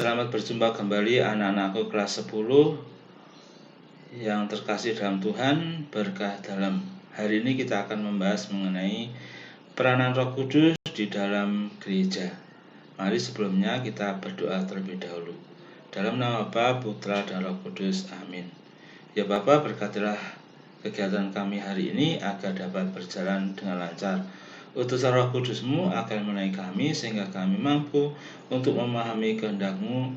Selamat berjumpa kembali anak-anakku kelas 10 yang terkasih dalam Tuhan, berkah dalam. Hari ini kita akan membahas mengenai peranan Roh Kudus di dalam gereja. Mari sebelumnya kita berdoa terlebih dahulu. Dalam nama Bapa, Putra, dan Roh Kudus. Amin. Ya Bapa, berkatilah kegiatan kami hari ini agar dapat berjalan dengan lancar. Utusan Roh Kudus-Mu akan menaiki kami sehingga kami mampu untuk memahami kehendak-Mu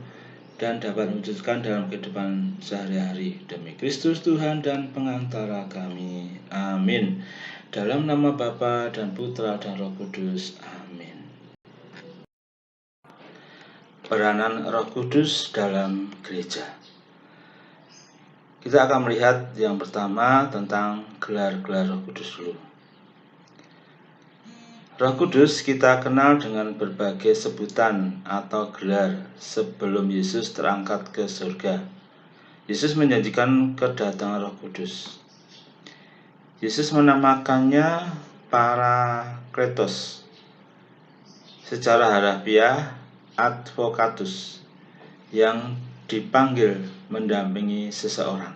dan dapat mewujudkan dalam kehidupan sehari-hari. Demi Kristus Tuhan dan pengantara kami. Amin. Dalam nama Bapa dan Putra dan Roh Kudus. Amin. Peranan Roh Kudus dalam gereja. Kita akan melihat yang pertama tentang gelar-gelar Roh Kudus dulu. Roh Kudus kita kenal dengan berbagai sebutan atau gelar sebelum Yesus terangkat ke surga. Yesus menjanjikan kedatangan Roh Kudus. Yesus menamakannya Parakletos, secara harafiah Advocatus, yang dipanggil mendampingi seseorang.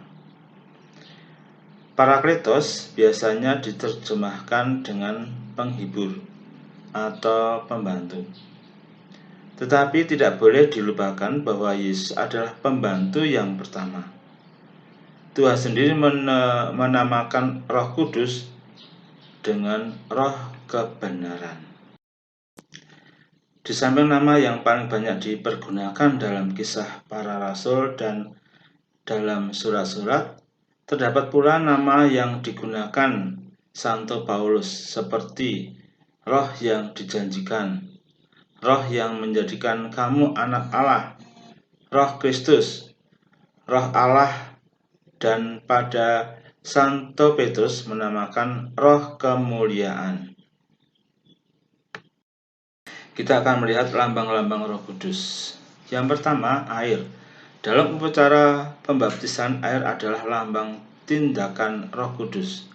Parakletos biasanya diterjemahkan dengan penghibur atau pembantu. Tetapi tidak boleh dilupakan bahwa Yesus adalah pembantu yang pertama. Tuhan sendiri menamakan Roh Kudus dengan Roh Kebenaran. Di samping nama yang paling banyak dipergunakan dalam Kisah Para Rasul dan dalam surat-surat, terdapat pula nama yang digunakan Santo Paulus seperti Roh yang dijanjikan, Roh yang menjadikan kamu anak Allah, Roh Kristus, Roh Allah, dan pada Santo Petrus menamakan Roh Kemuliaan. Kita akan melihat lambang-lambang Roh Kudus. Yang pertama, air. Dalam upacara pembaptisan, air adalah lambang tindakan Roh Kudus.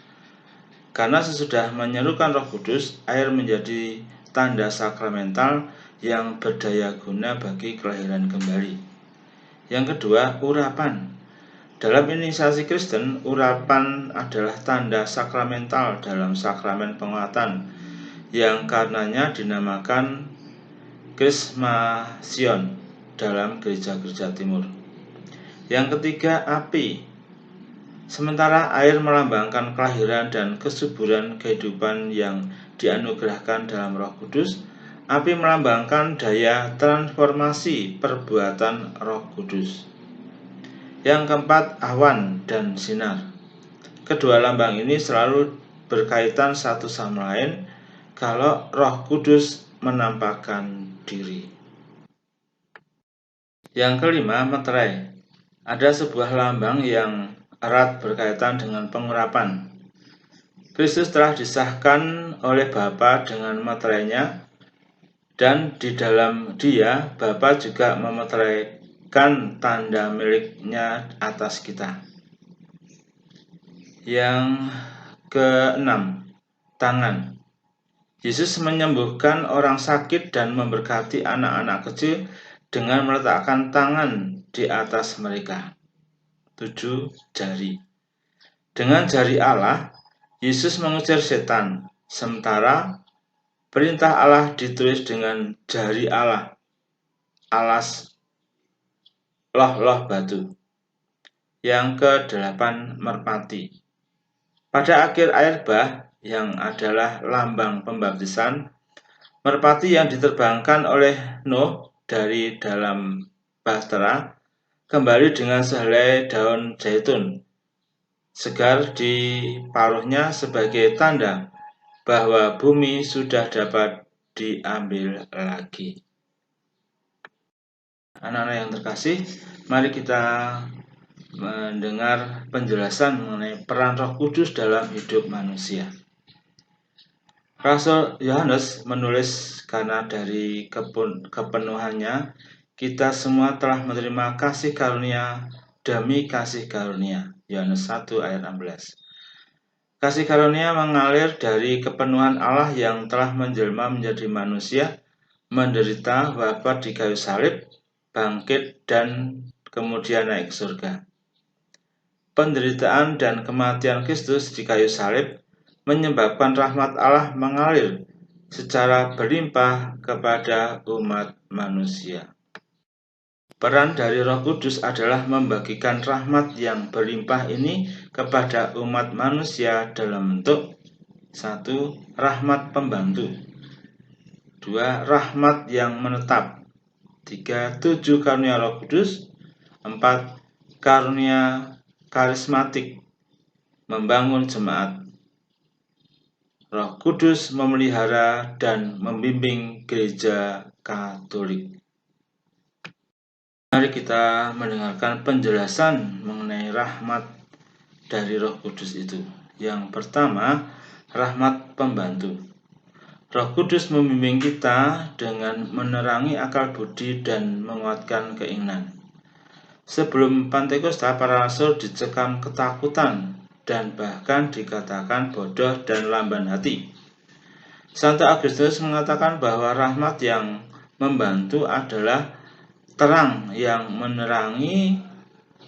Karena sesudah menyerukan Roh Kudus, air menjadi tanda sakramental yang berdaya guna bagi kelahiran kembali. Yang kedua, urapan. Dalam inisiasi Kristen, urapan adalah tanda sakramental dalam sakramen penguatan, yang karenanya dinamakan Krismasion dalam gereja-gereja timur. Yang ketiga, api. Sementara air melambangkan kelahiran dan kesuburan kehidupan yang dianugerahkan dalam Roh Kudus, api melambangkan daya transformasi perbuatan Roh Kudus. Yang keempat, awan dan sinar. Kedua lambang ini selalu berkaitan satu sama lain kalau Roh Kudus menampakkan diri. Yang kelima, meterai. Ada sebuah lambang yang erat berkaitan dengan pengurapan. Kristus telah disahkan oleh Bapa dengan meterainya, dan di dalam Dia Bapa juga memeteraikan tanda miliknya atas kita. Yang keenam, tangan. Yesus menyembuhkan orang sakit dan memberkati anak-anak kecil dengan meletakkan tangan di atas mereka. 7. Jari. Dengan jari Allah, Yesus mengusir setan, sementara perintah Allah ditulis dengan jari Allah, alas loh batu. Yang ke-8, merpati. Pada akhir air bah, yang adalah lambang pembaptisan, merpati yang diterbangkan oleh Nuh dari dalam bahtera kembali dengan sehelai daun zaitun segar di paruhnya sebagai tanda bahwa bumi sudah dapat diambil lagi. Anak-anak yang terkasih, mari kita mendengar penjelasan mengenai peran Roh Kudus dalam hidup manusia. Rasul Yohanes menulis, karena dari kepenuhannya kita semua telah menerima kasih karunia demi kasih karunia. Yohanes 1 ayat 16. Kasih karunia mengalir dari kepenuhan Allah yang telah menjelma menjadi manusia, menderita, wafat di kayu salib, bangkit, dan kemudian naik ke surga. Penderitaan dan kematian Kristus di kayu salib menyebabkan rahmat Allah mengalir secara berlimpah kepada umat manusia. Peran dari Roh Kudus adalah membagikan rahmat yang berlimpah ini kepada umat manusia dalam bentuk 1. Rahmat pembantu, 2. Rahmat yang menetap, 3. 7 karunia Roh Kudus, 4. Karunia karismatik, membangun jemaat. Roh Kudus memelihara dan membimbing gereja Katolik. Mari kita mendengarkan penjelasan mengenai rahmat dari Roh Kudus itu. Yang pertama, rahmat pembantu. Roh Kudus membimbing kita dengan menerangi akal budi dan menguatkan keinginan. Sebelum Pentakosta, para rasul dicekam ketakutan dan bahkan dikatakan bodoh dan lamban hati. Santo Agustinus mengatakan bahwa rahmat yang membantu adalah terang yang menerangi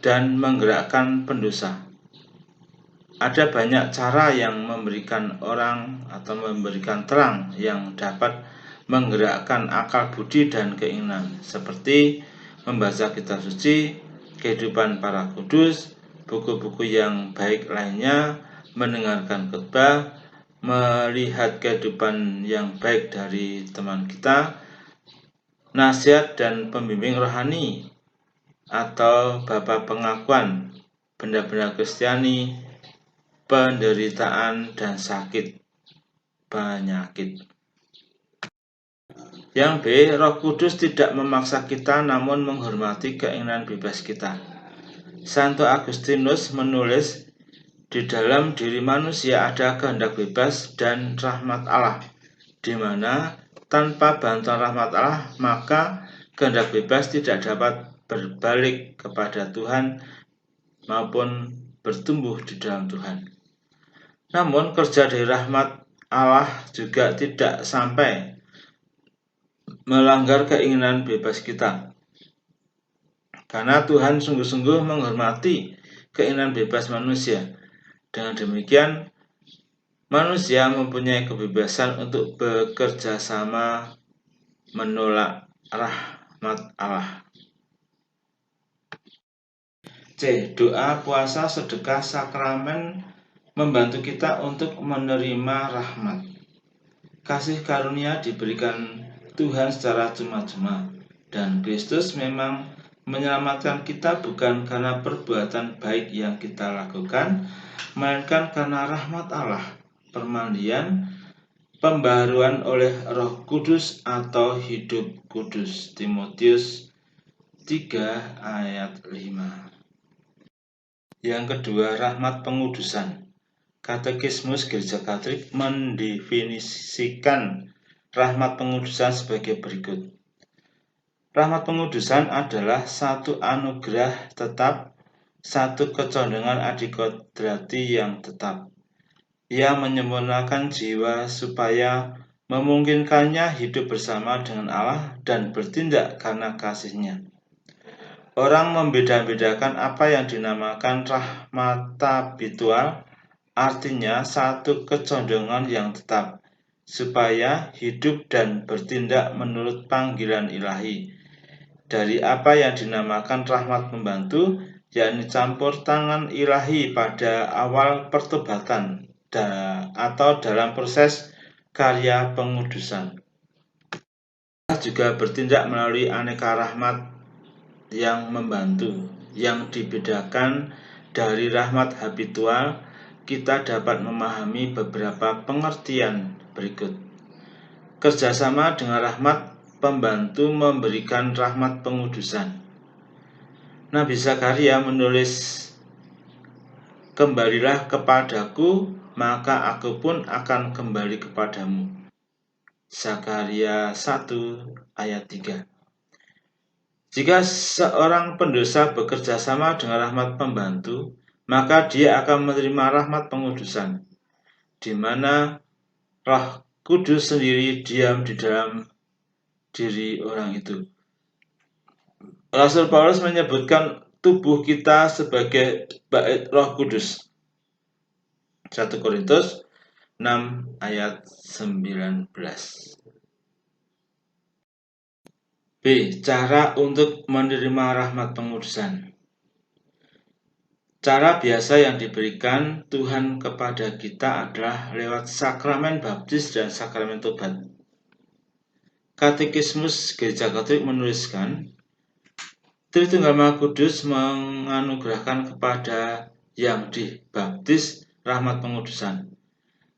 dan menggerakkan pendosa. Ada banyak cara yang memberikan orang atau memberikan terang yang dapat menggerakkan akal budi dan keinginan, seperti membaca kitab suci, kehidupan para kudus, buku-buku yang baik lainnya, mendengarkan khotbah, melihat kehidupan yang baik dari teman kita, nasihat dan pembimbing rohani atau bapa pengakuan, benda-benda Kristiani, penderitaan dan sakit penyakit. Yang B, Roh Kudus tidak memaksa kita namun menghormati keinginan bebas kita. Santo Agustinus menulis, di dalam diri manusia ada kehendak bebas dan rahmat Allah, di mana tanpa bantuan rahmat Allah maka kehendak bebas tidak dapat berbalik kepada Tuhan maupun bertumbuh di dalam Tuhan. Namun kerja dari rahmat Allah juga tidak sampai melanggar keinginan bebas kita, karena Tuhan sungguh-sungguh menghormati keinginan bebas manusia. Dengan demikian, manusia mempunyai kebebasan untuk bekerja sama menolak rahmat Allah. C. Doa, puasa, sedekah, sakramen membantu kita untuk menerima rahmat. Kasih karunia diberikan Tuhan secara cuma-cuma, dan Kristus memang menyelamatkan kita bukan karena perbuatan baik yang kita lakukan, melainkan karena rahmat Allah, permandian, pembaharuan oleh Roh Kudus atau hidup kudus. Timotius 3 ayat 5. Yang kedua, rahmat pengudusan. Katekismus Gereja Katolik mendefinisikan rahmat pengudusan sebagai berikut. Rahmat pengudusan adalah satu anugerah tetap, satu kecondongan adikodrati yang tetap, yang menyempurnakan jiwa supaya memungkinkannya hidup bersama dengan Allah dan bertindak karena kasih-Nya. Orang membeda-bedakan apa yang dinamakan rahmat habitual, artinya satu kecondongan yang tetap, supaya hidup dan bertindak menurut panggilan ilahi. Dari apa yang dinamakan rahmat membantu, yakni campur tangan ilahi pada awal pertobatan atau dalam proses karya pengudusan. Allah juga bertindak melalui aneka rahmat yang membantu, yang dibedakan dari rahmat habitual. Kita dapat memahami beberapa pengertian berikut. Kerjasama dengan rahmat pembantu memberikan rahmat pengudusan. Nabi Zakaria menulis, "Kembalilah kepadaku, maka aku pun akan kembali kepadamu." Zakaria 1 ayat 3. Jika seorang pendosa bekerja sama dengan rahmat pembantu, maka dia akan menerima rahmat pengudusan, di mana Roh Kudus sendiri diam di dalam diri orang itu. Rasul Paulus menyebutkan tubuh kita sebagai bait Roh Kudus. 1 Korintus 6 ayat 19. B. Cara untuk menerima rahmat pengudusan. Cara biasa yang diberikan Tuhan kepada kita adalah lewat sakramen baptis dan sakramen tobat. Katekismus Gereja Katolik menuliskan, Tritunggal Maha Kudus menganugerahkan kepada yang dibaptis rahmat pengudusan,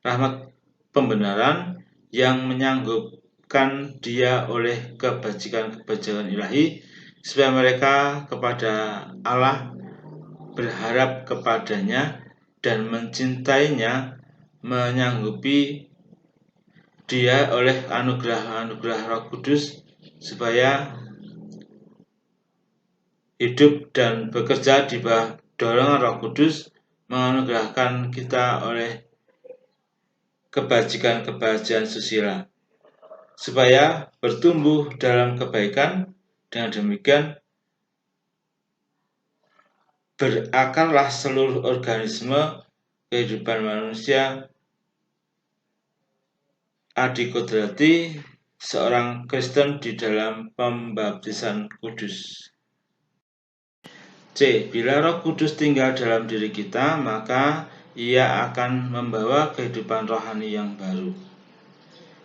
rahmat pembenaran yang menyanggupkan dia oleh kebajikan-kebajikan ilahi, supaya mereka kepada Allah berharap kepadanya dan mencintainya, menyanggupi dia oleh anugerah-anugerah Roh Kudus supaya hidup dan bekerja di bawah dorongan Roh Kudus, menganugerahkan kita oleh kebajikan-kebajikan susila supaya bertumbuh dalam kebaikan. Dengan demikian berakarlah seluruh organisme kehidupan manusia adikodrati seorang Kristen di dalam pembaptisan kudus. C. Bila Roh Kudus tinggal dalam diri kita, maka ia akan membawa kehidupan rohani yang baru.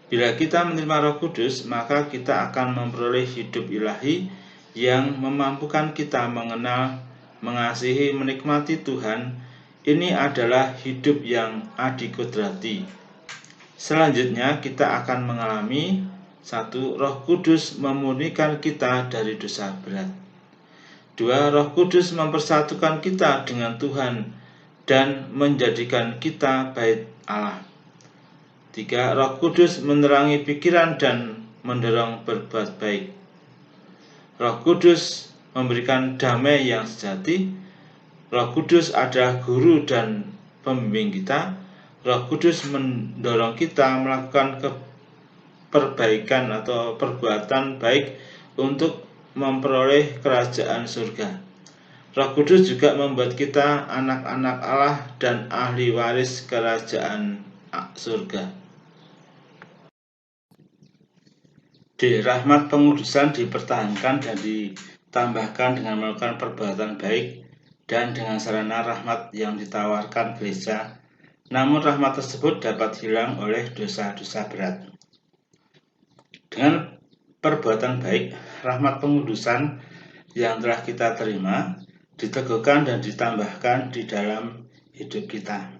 Bila kita menerima Roh Kudus, maka kita akan memperoleh hidup ilahi yang memampukan kita mengenal, mengasihi, menikmati Tuhan. Ini adalah hidup yang adikodrati. Selanjutnya kita akan mengalami 1. Roh Kudus memurnikan kita dari dosa berat. 2. Roh Kudus mempersatukan kita dengan Tuhan dan menjadikan kita bait Allah. 3. Roh Kudus menerangi pikiran dan mendorong berbuat baik. Roh Kudus memberikan damai yang sejati. Roh Kudus adalah guru dan pembimbing kita. Roh Kudus mendorong kita melakukan perbaikan atau perbuatan baik untuk memperoleh kerajaan surga. Roh Kudus juga membuat kita anak-anak Allah dan ahli waris kerajaan surga. D. Rahmat pengudusan dipertahankan dan ditambahkan dengan melakukan perbuatan baik dan dengan sarana rahmat yang ditawarkan gereja. Namun rahmat tersebut dapat hilang oleh dosa-dosa berat. Dengan perbuatan baik, rahmat pengudusan yang telah kita terima diteguhkan dan ditambahkan di dalam hidup kita.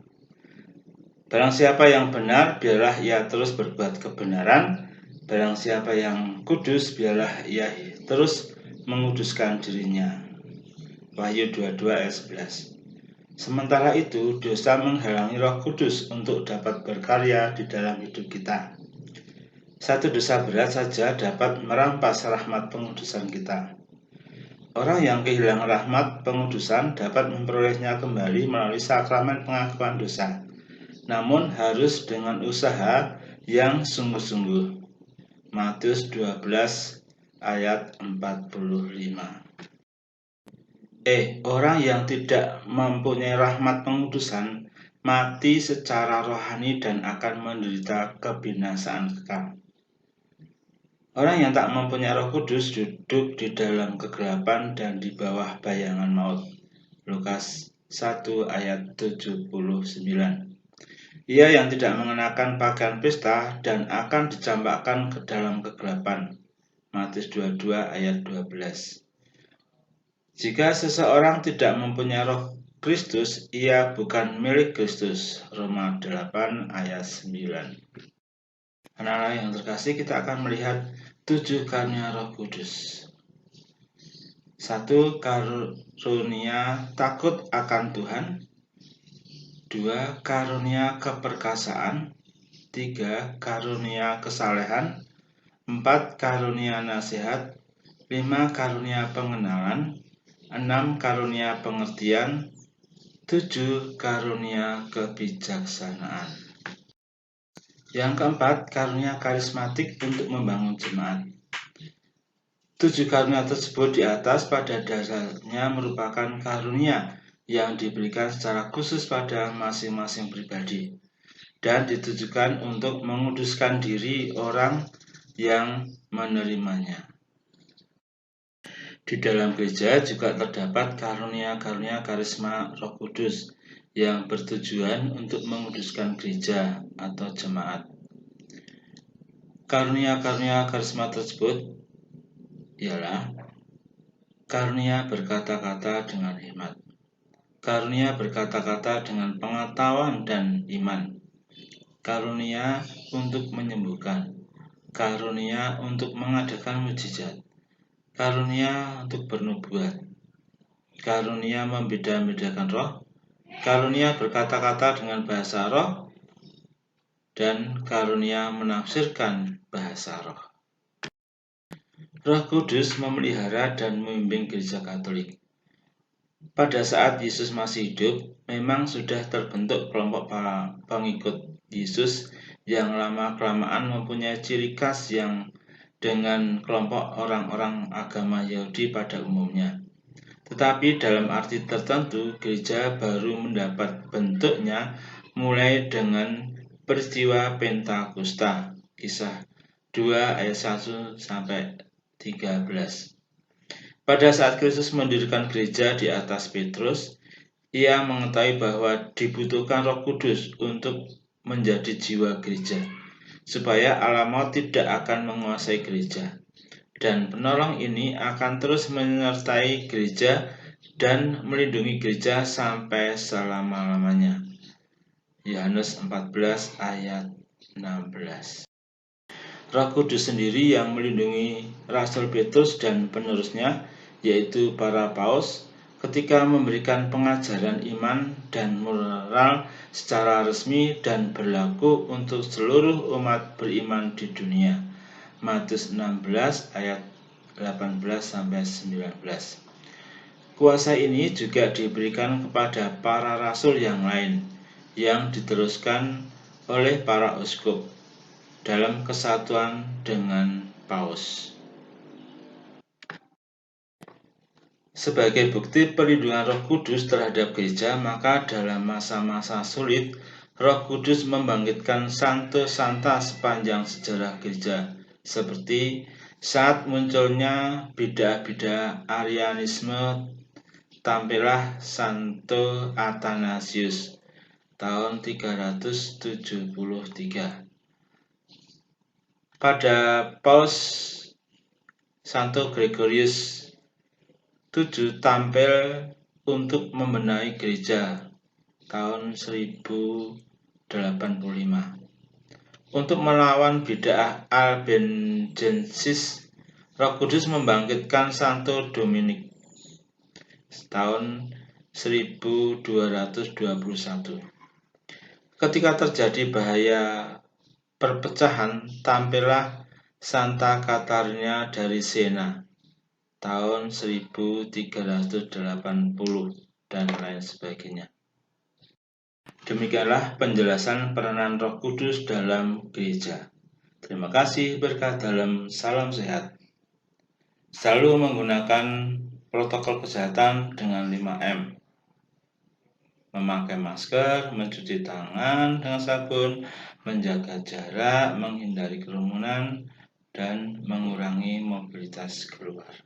Barang siapa yang benar, biarlah ia terus berbuat kebenaran. Barang siapa yang kudus, biarlah ia terus menguduskan dirinya. Wahyu 22 ayat 11. Sementara itu, dosa menghalangi Roh Kudus untuk dapat berkarya di dalam hidup kita. Satu dosa berat saja dapat merampas rahmat pengudusan kita. Orang yang kehilangan rahmat pengudusan dapat memperolehnya kembali melalui sakramen pengakuan dosa, namun harus dengan usaha yang sungguh-sungguh. Matius 12 ayat 45. Orang yang tidak mempunyai rahmat pengudusan mati secara rohani dan akan menderita kebinasaan kekal. Orang yang tak mempunyai Roh Kudus duduk di dalam kegelapan dan di bawah bayangan maut. Lukas 1 ayat 79. Ia yang tidak mengenakan pakaian pesta dan akan dicampakkan ke dalam kegelapan. Matius 22 ayat 12. Jika seseorang tidak mempunyai Roh Kristus, ia bukan milik Kristus. Roma 8 ayat 9. Anak-anak yang terkasih, kita akan melihat 7 karunia Roh Kudus. 1. Karunia takut akan Tuhan. 2. Karunia keperkasaan. 3. Karunia kesalehan. 4. Karunia nasihat. 5. Karunia pengenalan. 6. Karunia pengertian. 7. Karunia kebijaksanaan. Yang keempat, karunia karismatik untuk membangun jemaat. 7 karunia tersebut di atas pada dasarnya merupakan karunia yang diberikan secara khusus pada masing-masing pribadi dan ditujukan untuk menguduskan diri orang yang menerimanya. Di dalam gereja juga terdapat karunia-karunia karisma Roh Kudus yang bertujuan untuk menguduskan gereja atau jemaat. Karunia-karunia karisma tersebut ialah karunia berkata-kata dengan hikmat, karunia berkata-kata dengan pengetahuan dan iman, karunia untuk menyembuhkan, karunia untuk mengadakan mujizat, karunia untuk bernubuat, karunia membeda-bedakan roh, karunia berkata-kata dengan bahasa roh, dan karunia menafsirkan bahasa roh. Roh Kudus memelihara dan membimbing gereja Katolik. Pada saat Yesus masih hidup, memang sudah terbentuk kelompok pengikut Yesus yang lama-kelamaan mempunyai ciri khas yang dengan kelompok orang-orang agama Yahudi pada umumnya. Tetapi dalam arti tertentu, gereja baru mendapat bentuknya mulai dengan peristiwa Pentakosta, Kisah 2 ayat 1 sampai 13. Pada saat Kristus mendirikan gereja di atas Petrus, ia mengetahui bahwa dibutuhkan Roh Kudus untuk menjadi jiwa gereja, supaya Allah maut tidak akan menguasai gereja. Dan penolong ini akan terus menyertai gereja dan melindungi gereja sampai selama-lamanya. Yohanes 14 ayat 16. Roh Kudus sendiri yang melindungi Rasul Petrus dan penerusnya, yaitu para paus, ketika memberikan pengajaran iman dan moral secara resmi dan berlaku untuk seluruh umat beriman di dunia. Matius 16 ayat 18-19. Kuasa ini juga diberikan kepada para rasul yang lain, yang diteruskan oleh para uskup dalam kesatuan dengan paus. Sebagai bukti perlindungan Roh Kudus terhadap gereja, maka dalam masa-masa sulit, Roh Kudus membangkitkan santo santa sepanjang sejarah gereja, seperti saat munculnya bidah-bidah Arianisme, tampillah Santo Athanasius tahun 373. Pada Paus Santo Gregorius VII tampil untuk membenahi gereja tahun 1085. Untuk melawan bid'ah Albigensis, Roh Kudus membangkitkan Santo Dominik tahun 1221. Ketika terjadi bahaya perpecahan, tampillah Santa Katarina dari Siena tahun 1380 dan lain sebagainya. Demikianlah penjelasan peranan Roh Kudus dalam gereja. Terima kasih, berkah dalam, salam sehat. Selalu menggunakan protokol kesehatan dengan 5M. Memakai masker, mencuci tangan dengan sabun, menjaga jarak, menghindari kerumunan, dan mengurangi mobilitas keluar.